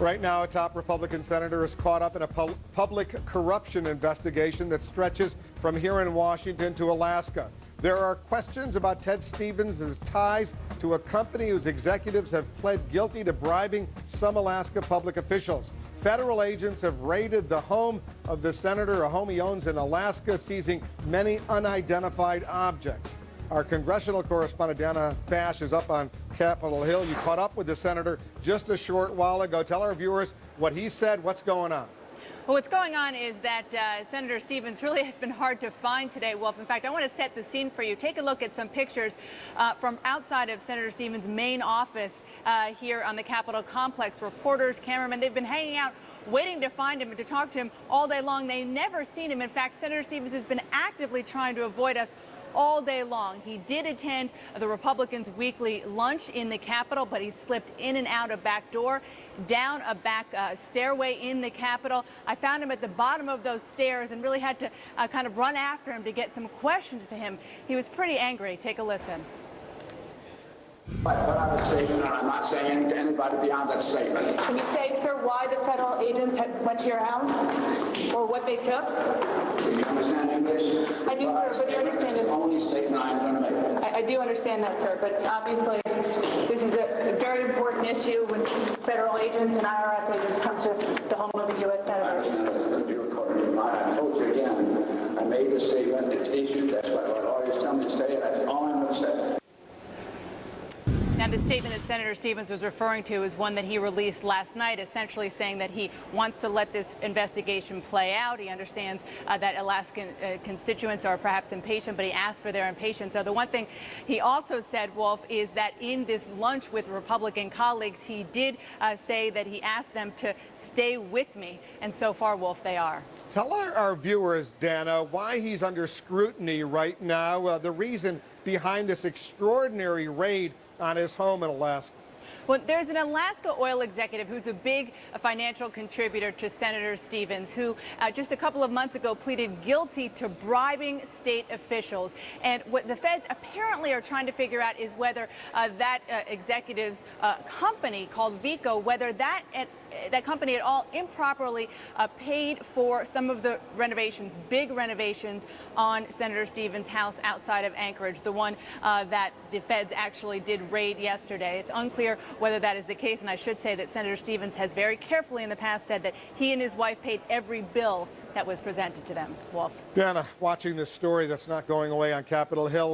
Right now, a top Republican senator is caught up in a public corruption investigation that stretches from here in Washington to Alaska. There are questions about Ted Stevens' ties to a company whose executives have pled guilty to bribing some Alaska public officials. Federal agents have raided the home of the senator, a home he owns in Alaska, seizing many unidentified objects. Our congressional correspondent, Dana Bash, is up on Capitol Hill. You caught up with the senator just a short while ago. Tell our viewers what he said, what's going on. Well, what's going on is that Senator Stevens really has been hard to find today, Wolf. In fact, I want to set the scene for you. Take a look at some pictures from outside of Senator Stevens' main office here on the Capitol complex. Reporters, cameramen, they've been hanging out waiting to find him and to talk to him all day long. They've never seen him. In fact, Senator Stevens has been actively trying to avoid us all day long. He did attend the Republicans' weekly lunch in the Capitol, but he slipped in and out a back door, down a back stairway in the Capitol. I found him at the bottom of those stairs and really had to kind of run after him to get some questions to him. He was pretty angry. Take a listen. I put out a statement, and I'm not saying anything to anybody beyond that statement. Can you say, sir, why the federal agents went to your house or what they took? Do you understand English? I do, sir, but you understand That's the only statement I'm going to make. I do understand that, sir, but obviously this is a very important issue when federal agents and IRS agents come to the home of a U.S. I senator. understand it's going to be recorded. I told you again, I made this statement, it's issued, that's what our lawyers tell me to say, that's all I'm going to say. Now, the statement that Senator Stevens was referring to is one that he released last night, essentially saying that he wants to let this investigation play out. He understands that Alaskan constituents are perhaps impatient, but he asked for their impatience. So the one thing he also said, Wolf, is that in this lunch with Republican colleagues, he did say that he asked them to stay with me. And so far, Wolf, they are. Tell our viewers, Dana, why he's under scrutiny right now, the reason behind this extraordinary raid on his home in Alaska. Well, there's an Alaska oil executive who's a big financial contributor to Senator Stevens, who just a couple of months ago pleaded guilty to bribing state officials. And what the feds apparently are trying to figure out is whether that executive's company called Vico, whether that company at all improperly paid for some of the renovations, big renovations on Senator Stevens' house outside of Anchorage, the one that the feds actually did raid yesterday. It's unclear whether that is the case, and I should say that Senator Stevens has very carefully in the past said that he and his wife paid every bill that was presented to them. Wolf. Dana, watching this story that's not going away on Capitol Hill.